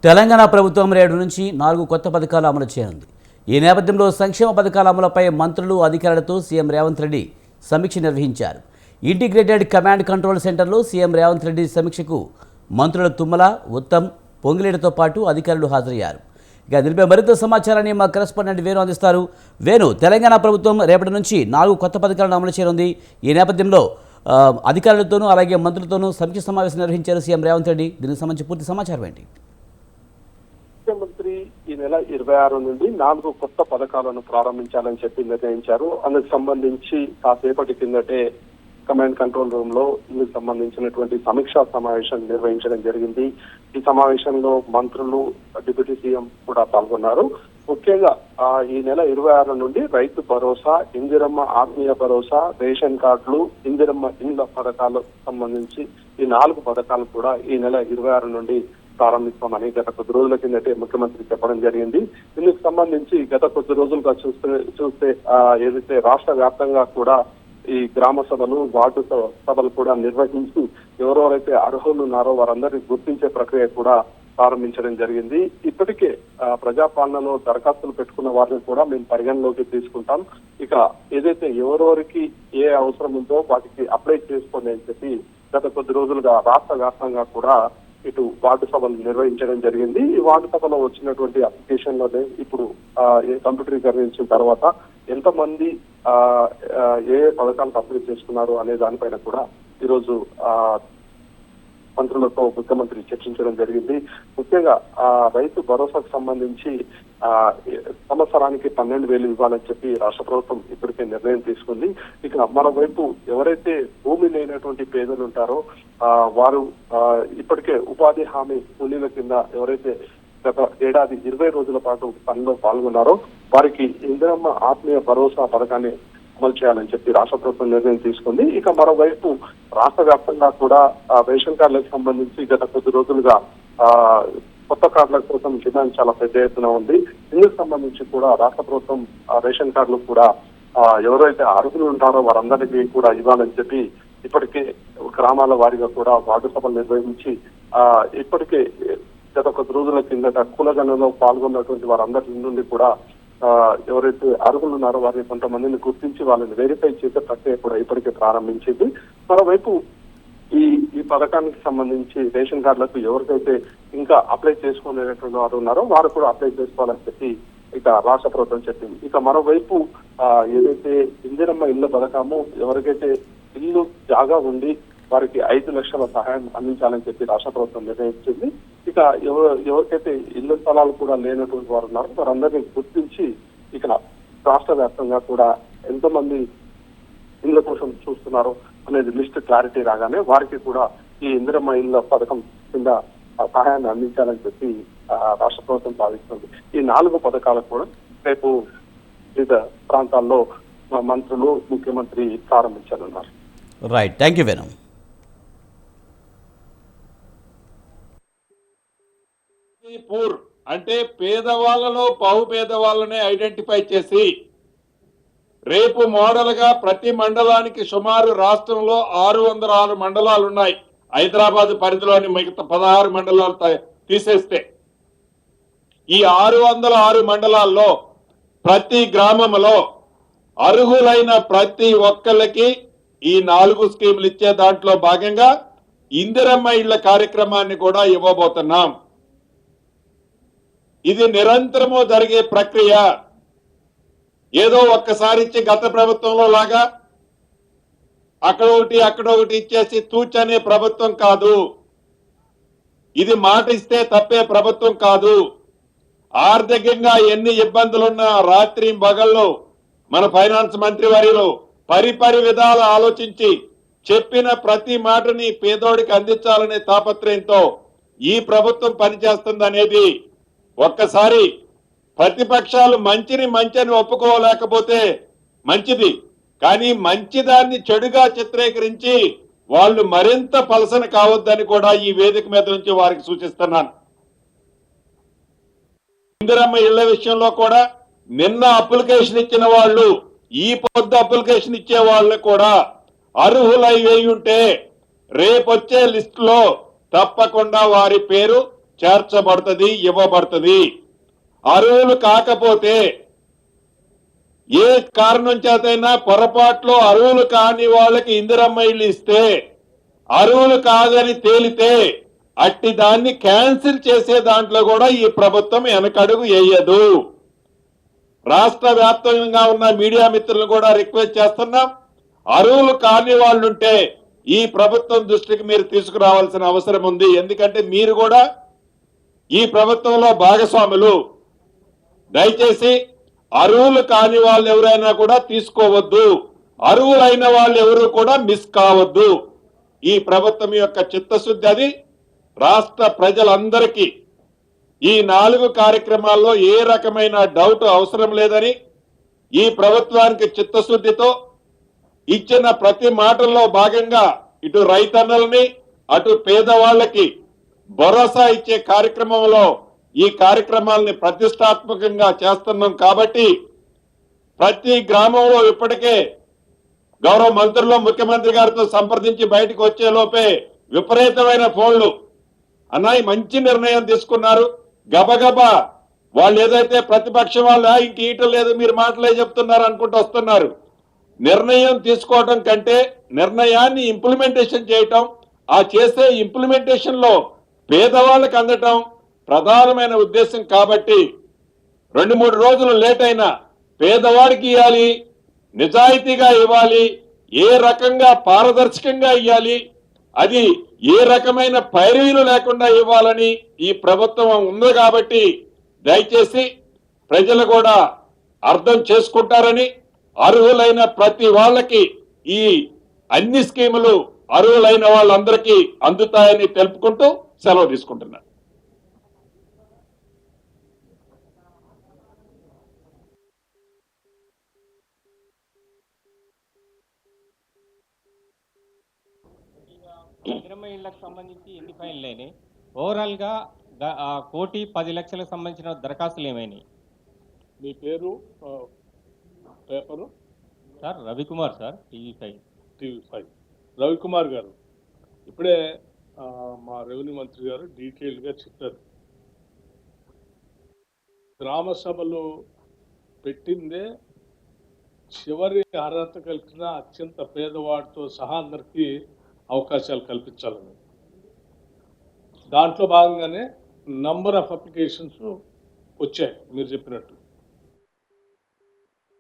తెలంగాణ ప్రభుత్వం 7 నుంచి 4 కొత్త పథకాలు అమలు చేయనుంది. ఈ నేపథ్యంలో సంక్షేమ పథకాల అమలుపై మంత్రులు, అధికారులతో సీఎం రేవంత్ రెడ్డి సమీక్ష నిర్వహించారు. ఇంటిగ్రేటెడ్ కమాండ్ కంట్రోల్ సెంటర్లో సీఎం రేవంత్ రెడ్డి సమీక్షకు మంత్రులు తుమ్మల, ఉత్తమ్, పొంగిలేటితో పాటు అధికారులు హాజరయ్యారు. ఇక దీనిపై మరింత సమాచారాన్ని మా కరెస్పాండెంట్ వేణు అందిస్తారు. వేణు, తెలంగాణ ప్రభుత్వం రేపటి నుంచి 4 కొత్త పథకాలను అమలు చేయనుంది. ఈ నేపథ్యంలో అధికారులతోనూ అలాగే మంత్రులతోనూ సమీక్ష సమావేశం నిర్వహించారు సీఎం రేవంత్ రెడ్డి. దీనికి సంబంధించి పూర్తి సమాచారం ఏంటి? ముఖ్యమంత్రి ఈ నెల 26 నుండి 4 కొత్త పథకాలను ప్రారంభించాలని చెప్పి నిర్ణయించారు. అందుకు సంబంధించి కాసేపటి కిందటే కమాండ్ కంట్రోల్ రూమ్ లో ఇందుకు సంబంధించినటువంటి సమీక్షా సమావేశం నిర్వహించడం జరిగింది. ఈ సమావేశంలో మంత్రులు, డిప్యూటీ సీఎం కూడా పాల్గొన్నారు. ముఖ్యంగా ఈ నెల 26 నుండి రైతు భరోసా, ఇందిరమ్మ ఆత్మీయ భరోసా, రేషన్ కార్డులు, ఇందిరమ్మ ఇండ్ల పథకాలకు సంబంధించి ఈ 4 పథకాలు కూడా ఈ నెల 26 నుండి ప్రారంభిస్తామని గత కొద్ది రోజుల కిందటే ముఖ్యమంత్రి చెప్పడం జరిగింది. ఇందుకు సంబంధించి గత కొద్ది రోజులుగా చూస్తే ఏదైతే రాష్ట్ర వ్యాప్తంగా కూడా ఈ గ్రామ సభలు, వార్డు సభలు కూడా నిర్వహించి ఎవరెవరైతే అర్హులు ఉన్నారో వారందరినీ గుర్తించే ప్రక్రియ కూడా ప్రారంభించడం జరిగింది. ఇప్పటికే ప్రజాపాలనలో దరఖాస్తులు పెట్టుకున్న వారిని కూడా మేము పరిగణలోకి తీసుకుంటాం. ఇక ఏదైతే ఎవరెవరికి ఏ అవసరం ఉందో వాటికి అప్లై చేసుకోండి అని చెప్పి గత కొద్ది రోజులుగా రాష్ట్ర వ్యాప్తంగా కూడా ఇటు వార్డు సభలు నిర్వహించడం జరిగింది. ఈ వార్డు సభలో వచ్చినటువంటి అప్లికేషన్లోనే ఇప్పుడు కంప్యూటరీకరించిన తర్వాత ఎంతమంది ఏ పథకాలకు అప్లై చేసుకున్నారు అనే దానిపైన కూడా ఈరోజు మంత్రులతో ముఖ్యమంత్రి చర్చించడం జరిగింది. ముఖ్యంగా రైతు భరోసాకు సంబంధించి సంవత్సరానికి 12,000 ఇవ్వాలని చెప్పి రాష్ట్ర ప్రభుత్వం ఇప్పటికే నిర్ణయం తీసుకుంది. ఇక మరోవైపు ఎవరైతే భూమి లేనటువంటి పేదలు ఉంటారో వారు ఇప్పటికే ఉపాధి హామీ కూలీల కింద ఎవరైతే గత ఏడాది 20 రోజుల పాటు పనిలో పాల్గొన్నారో వారికి ఇందిరమ్మ ఆత్మీయ భరోసా పథకాన్ని అమలు చేయాలని చెప్పి రాష్ట్ర ప్రభుత్వం నిర్ణయం తీసుకుంది. ఇక మరోవైపు రాష్ట్ర వ్యాప్తంగా కూడా రేషన్ కార్డులకు సంబంధించి గత కొద్ది రోజులుగా కొత్త కార్డుల కోసం డిమాండ్ చాలా పెద్ద ఎత్తున ఉంది. ఇందుకు సంబంధించి కూడా రాష్ట్ర ప్రభుత్వం రేషన్ కార్డులు కూడా ఎవరైతే అర్హులు ఉంటారో వారందరికీ కూడా ఇవ్వాలని చెప్పి ఇప్పటికే గ్రామాల వారీగా కూడా వార్డు సభలు నిర్వహించి ఇప్పటికే గత కొద్ది రోజుల కిందట కులగణలో పాల్గొన్నటువంటి వారందరి నుండి కూడా ఎవరైతే అర్హులు ఉన్నారో వారిని కొంతమందిని గుర్తించి వాళ్ళని వెరిఫై చేసే ప్రక్రియ కూడా ఇప్పటికే ప్రారంభించింది. మరోవైపు ఈ పథకానికి సంబంధించి రేషన్ కార్డులకు ఎవరికైతే ఇంకా అప్లై చేసుకోలేనటువంటి వారు ఉన్నారో వారు కూడా అప్లై చేసుకోవాలని చెప్పి ఇక రాష్ట్ర ప్రభుత్వం చెప్పింది. ఇక మరోవైపు ఏదైతే ఇందిరమ్మ ఇళ్ల పథకము ఎవరికైతే ఇల్లు జాగా ఉండి వారికి 5 లక్షల సహాయం అందించాలని చెప్పి రాష్ట్ర ప్రభుత్వం నిర్ణయించింది. ఇక ఎవరికైతే ఇళ్ల స్థలాలు కూడా లేనటువంటి వారు ఉన్నారో వారందరినీ గుర్తించి ఇక రాష్ట్ర వ్యాప్తంగా కూడా ఎంతమంది ఇళ్ల కోసం చూస్తున్నారో అనేది లిస్ట్ క్లారిటీ రాగానే వారికి కూడా ఈ ఇందిరమ్మ ఇళ్ల పథకం కింద సహాయాన్ని అందించాలని చెప్పి రాష్ట్ర ప్రభుత్వం భావిస్తుంది. ఈ 4 పథకాలకు కూడా రేపు వివిధ ప్రాంతాల్లో మంత్రులు, ముఖ్యమంత్రి ప్రారంభించనున్నారు. Right, thank you Venu. Poor అంటే పేదవాళ్ళలో బహుపేదవాళ్ళనే ఐడెంటిఫై చేసి రేపు మోడల్ గా ప్రతి మండలానికి సుమారు రాష్ట్రంలో 606 మండలాలు ఉన్నాయి. హైదరాబాద్ పరిధిలోని మిగతా 16 మండలాలు తీసేస్తే ఈ 606 మండలాల్లో ప్రతి గ్రామంలో అర్హులైన ప్రతి ఒక్కళ్ళకి ఈ 4 స్కీములు ఇచ్చే దాంట్లో భాగంగా ఇందిరమ్మ ఇళ్ల కార్యక్రమాన్ని కూడా ఇవ్వబోతున్నాం. ఇది నిరంతరము జరిగే ప్రక్రియ. ఏదో ఒక్కసారి ఇచ్చి గత ప్రభుత్వంలో లాగా అక్కడ ఒకటి ఇచ్చేసి తూచనే ప్రభుత్వం కాదు. ఇది మాట ఇస్తే తప్పే ప్రభుత్వం కాదు. ఆర్థికంగా ఎన్ని ఇబ్బందులున్నా రాత్రి పగళ్ళు మన ఫైనాన్స్ మంత్రి వర్యులు పరిపరి విధాలు ఆలోచించి చెప్పిన ప్రతి మాటని పేదోడికి అందించాలనే తాపత్రయంతో ఈ ప్రభుత్వం పనిచేస్తుంది అనేది ఒక్కసారి ప్రతిపక్షాలు మంచిని ఒప్పుకోలేకపోతే మంచిది, కానీ మంచిదాన్ని చెడుగా చిత్రీకరించి వాళ్ళు మరింత పలసన కావద్దని కూడా ఈ వేదిక మీద నుంచి వారికి సూచిస్తున్నాను. ఇందిరమ్మ ఇళ్ల విషయంలో కూడా నిన్న అప్లికేషన్ ఇచ్చిన వాళ్ళు ఈ పొద్దు అప్లికేషన్ ఇచ్చే వాళ్ళు కూడా అర్హులై ఉంటే రేపొచ్చే లిస్ట్ లో తప్పకుండా వారి పేరు చేర్చబడుతుంది, ఇవ్వబడుతుంది. అర్హులు కాకపోతే ఏ కారణం చేతైనా పొరపాట్లో అర్హులు కాని వాళ్ళకి ఇందిరమ్మ ఇల్లు ఇస్తే అర్హులు కాదని తేలితే అట్టి దాన్ని క్యాన్సిల్ చేసే దాంట్లో కూడా ఈ ప్రభుత్వం వెనకడుగు వేయదు. రాష్ట్ర వ్యాప్తంగా ఉన్న మీడియా మిత్రులను కూడా రిక్వెస్ట్ చేస్తున్నాం, అర్హులు కాని వాళ్ళుంటే ఈ ప్రభుత్వం దృష్టికి మీరు తీసుకురావాల్సిన అవసరం ఉంది. ఎందుకంటే మీరు కూడా ఈ ప్రభుత్వంలో భాగస్వాములు. దయచేసి అర్హులు కాని వాళ్ళు ఎవరైనా కూడా తీసుకోవద్దు, అర్హులైన వాళ్ళు ఎవరు కూడా మిస్ కావద్దు. ఈ ప్రభుత్వం యొక్క చిత్తశుద్ధి అది. రాష్ట్ర ప్రజలందరికీ ఈ 4 కార్యక్రమాల్లో ఏ రకమైన డౌట్ అవసరం లేదని, ఈ ప్రభుత్వానికి చిత్తశుద్ధితో ఇచ్చిన ప్రతి మాటల్లో భాగంగా ఇటు రైతన్నల్ని అటు పేదవాళ్ళకి భరోసా ఇచ్చే కార్యక్రమంలో ఈ కార్యక్రమాలని ప్రతిష్టాత్మకంగా చేస్తున్నాం. కాబట్టి ప్రతి గ్రామంలో ఇప్పటికే గౌరవ మంత్రులు ముఖ్యమంత్రి గారితో సంప్రదించి బయటకు వచ్చే లోపే విపరీతమైన ఫోన్లు, అన్నాయి మంచి నిర్ణయం తీసుకున్నారు. గబగబా వాళ్ళు ఏదైతే ప్రతిపక్షం వాళ్ళు ఇంక ఈటం లేదు మీరు మాటలే చెప్తున్నారు అనుకుంటూ వస్తున్నారు. నిర్ణయం తీసుకోవటం కంటే నిర్ణయాన్ని ఇంప్లిమెంటేషన్ చేయటం, ఆ చేసే ఇంప్లిమెంటేషన్ లో పేదవాళ్ళకి అందటం ప్రధానమైన ఉద్దేశం. కాబట్టి 2-3 రోజులు లేట్ అయినా పేదవాడికి ఇవ్వాలి, నిజాయితీగా ఇవ్వాలి, ఏ రకంగా పారదర్శకంగా ఇవ్వాలి, అది ఏ రకమైన పైరవీలు లేకుండా ఇవ్వాలని ఈ ప్రభుత్వం ఉంది. కాబట్టి దయచేసి ప్రజలు కూడా అర్థం చేసుకుంటారని, అర్హులైన ప్రతి వాళ్ళకి ఈ అన్ని స్కీములు అర్హులైన వాళ్ళందరికీ అందుతాయని తెలుపుకుంటూ సెలవు తీసుకుంటున్నాను. ఇందిరమ్మ ఇళ్లకు సంబంధించి ఎన్ని ఫైన్లు అయినాయి? ఓవరాల్గా 1,10,00,000లకు సంబంధించిన దరఖాస్తులు ఏమైనాయి? మీ పేరు, paper? Sir Ravikumar sir, TV5. TV5 Ravikumar గారు. ఇప్పుడే మా రెవెన్యూ మంత్రి గారు డీటెయిల్డ్గా చెప్పారు. గ్రామ సభలు పెట్టిందే చివరి అర్హత కలిగిన అత్యంత పేదవాడితో సహా అందరికీ అవకాశాలు కల్పించాలని. దాంట్లో భాగంగానే నంబర్ ఆఫ్ అప్లికేషన్స్ వచ్చాయి మీరు చెప్పినట్టు.